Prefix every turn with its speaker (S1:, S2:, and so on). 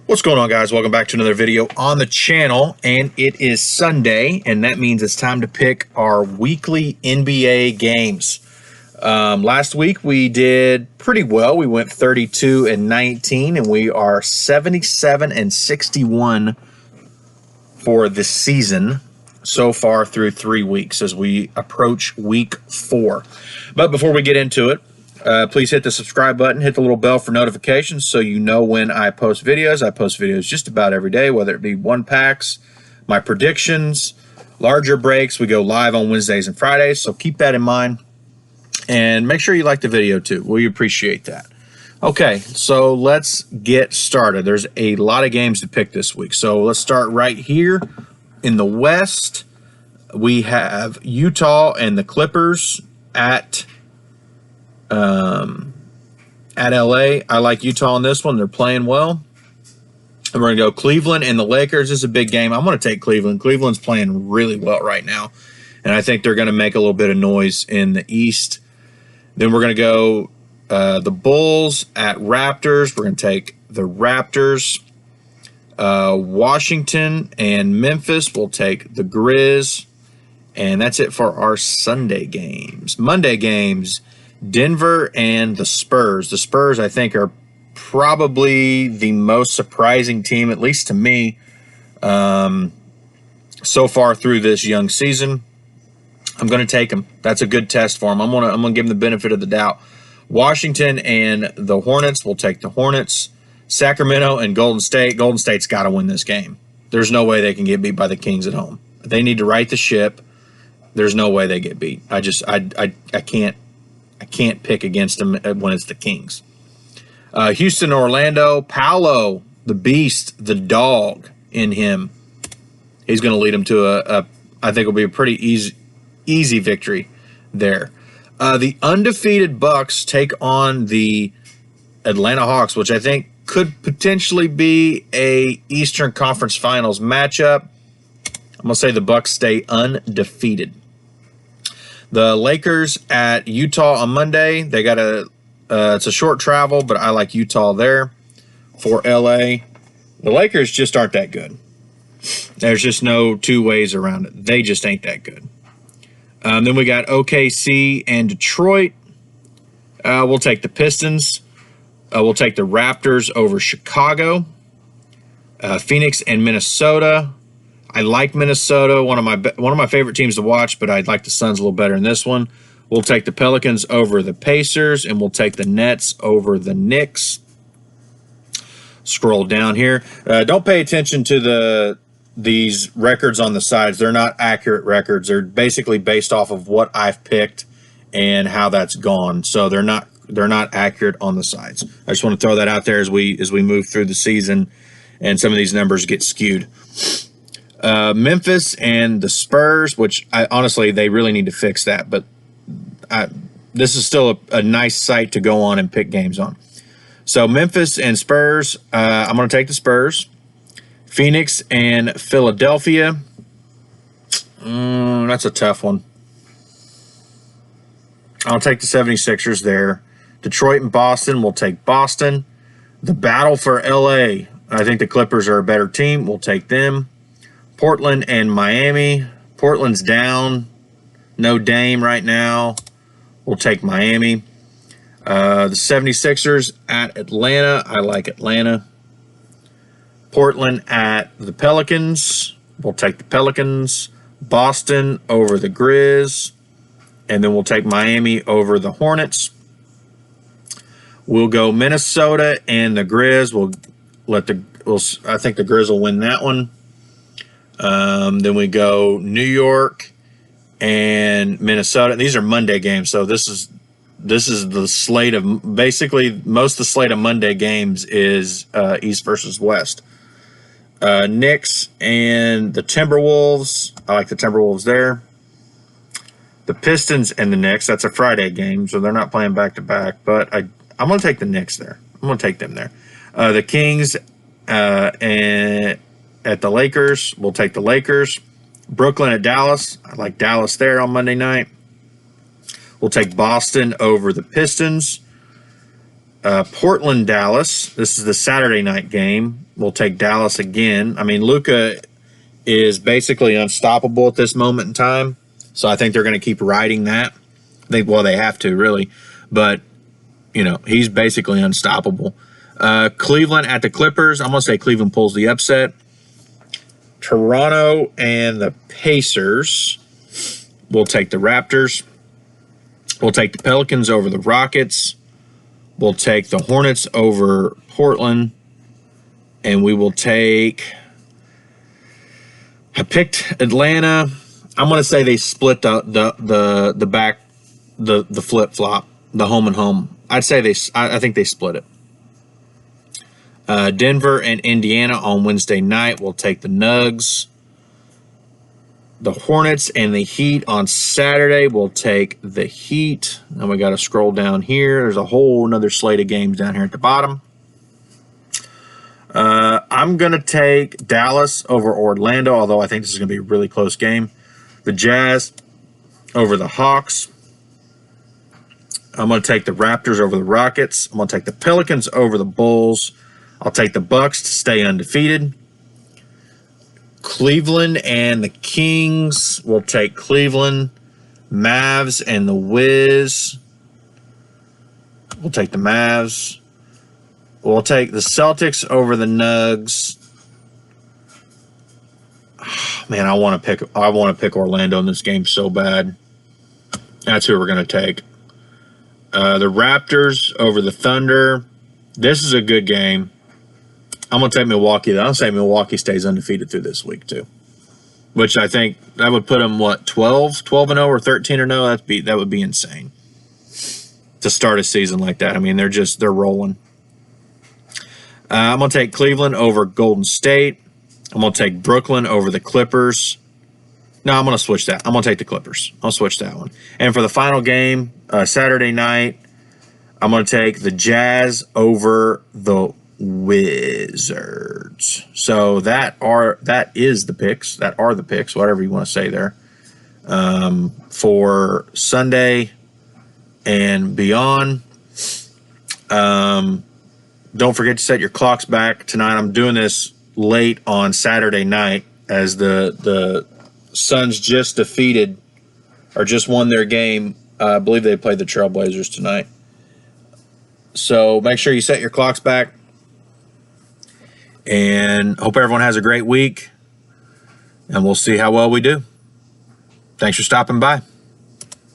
S1: What's going on, guys? Welcome back to another video on the channel, and it is Sunday, and that means it's time to pick our weekly NBA games. Last week we did pretty well. We went 32-19, and we are 77-61 for the season so far through 3 weeks as we approach week 4. But before we get into it, please hit the subscribe button, hit the little bell for notifications so you know when I post videos. I post videos just about every day, whether it be one packs, my predictions, larger breaks. We go live on Wednesdays and Fridays, so keep that in mind. And make sure you like the video too. We appreciate that. Okay, so let's get started. There's a lot of games to pick this week. So let's start right here in the West. We have Utah and the Clippers at LA. I like Utah on this one. They're playing well. And we're going to go Cleveland and the Lakers. This is a big game. I'm going to take Cleveland. Cleveland's playing really well right now, and I think they're going to make a little bit of noise in the East. Then we're going to go the Bulls at Raptors. We're going to take the Raptors. Washington and Memphis. We'll take the Grizz. And that's it for our Sunday games. Monday games, Denver and the Spurs. The Spurs, I think, are probably the most surprising team, at least to me, so far through this young season. I'm going to take them. That's a good test for them. I'm going to give them the benefit of the doubt. Washington and the Hornets. We'll take the Hornets. Sacramento and Golden State. Golden State's got to win this game. There's no way they can get beat by the Kings at home. They need to right the ship. There's no way they get beat. I can't pick against them when it's the Kings. Houston, Orlando, Paolo, the beast, the dog in him. He's going to lead them to I think will be a pretty easy victory there. The undefeated Bucks take on the Atlanta Hawks, which I think could potentially be a Eastern Conference Finals matchup. I'm going to say the Bucks stay undefeated. The Lakers at Utah on Monday. They got it's a short travel, but I like Utah there for LA. The Lakers just aren't that good. There's just no two ways around it. They just ain't that good. Then we got OKC and Detroit. We'll take the Pistons. We'll take the Raptors over Chicago. Phoenix and Minnesota. I like Minnesota, one of my favorite teams to watch, but I'd like the Suns a little better in this one. We'll take the Pelicans over the Pacers, and we'll take the Nets over the Knicks. Scroll down here. Don't pay attention to these records on the sides. They're not accurate records. They're basically based off of what I've picked and how that's gone. So they're not accurate on the sides. I just want to throw that out there as we move through the season, and some of these numbers get skewed. Memphis and the Spurs, which honestly, they really need to fix that. But this is still a nice site to go on and pick games on. So Memphis and Spurs, I'm going to take the Spurs. Phoenix and Philadelphia. That's a tough one. I'll take the 76ers there. Detroit and Boston, we'll take Boston. The battle for LA, I think the Clippers are a better team. We'll take them. Portland and Miami. Portland's down. No Dame right now. We'll take Miami. The 76ers at Atlanta. I like Atlanta. Portland at the Pelicans. We'll take the Pelicans. Boston over the Grizz. And then we'll take Miami over the Hornets. We'll go Minnesota and the Grizz. I think the Grizz will win that one. Then we go New York and Minnesota. These are Monday games, so this is the slate of basically most of the slate of Monday games is East versus West. Knicks and the Timberwolves. I like the Timberwolves there. The Pistons and the Knicks. That's a Friday game, so they're not playing back to back. But I'm going to take the Knicks there. I'm going to take them there. The Kings and at the Lakers. We'll take the Lakers. Brooklyn at Dallas. I like Dallas there on Monday night. We'll take Boston over the Pistons. Portland, Dallas. This is the Saturday night game. We'll take Dallas again. I mean, Luka is basically unstoppable at this moment in time, so I think they're going to keep riding that. They have to, really. But, you know, he's basically unstoppable. Cleveland at the Clippers. I'm going to say Cleveland pulls the upset. Toronto and the Pacers. We'll take the Raptors. We'll take the Pelicans over the Rockets. We'll take the Hornets over Portland. And we will take... I picked Atlanta. I'm going to say they split the flip-flop, the home and home. I'd say I think they split it. Denver and Indiana on Wednesday night. We'll take the Nugs. The Hornets and the Heat on Saturday. We'll take the Heat. And we got to scroll down here. There's a whole another slate of games down here at the bottom. I'm going to take Dallas over Orlando, although I think this is going to be a really close game. The Jazz over the Hawks. I'm going to take the Raptors over the Rockets. I'm going to take the Pelicans over the Bulls. I'll take the Bucks to stay undefeated. Cleveland and the Kings. We'll take Cleveland. Mavs and the Wiz. We'll take the Mavs. We'll take the Celtics over the Nugs. Oh, man, I want to pick Orlando in this game so bad. That's who we're going to take. The Raptors over the Thunder. This is a good game. I'm going to take Milwaukee. I'll say Milwaukee stays undefeated through this week too, which I think that would put them 12-0 or 13-0. That would be insane to start a season like that. I mean, they're rolling. I'm going to take Cleveland over Golden State. I'm going to take Brooklyn over the Clippers. No, I'm going to switch that. I'm going to take the Clippers. I'll switch that one. And for the final game, Saturday night, I'm going to take the Jazz over the Wizards. So that is the picks. That are the picks, whatever you want to say there, for Sunday and beyond. Don't forget to set your clocks back tonight. I'm doing this late on Saturday night as the Suns just defeated or just won their game. I believe they played the Trailblazers tonight. So make sure you set your clocks back. And hope everyone has a great week. And we'll see how well we do. Thanks for stopping by.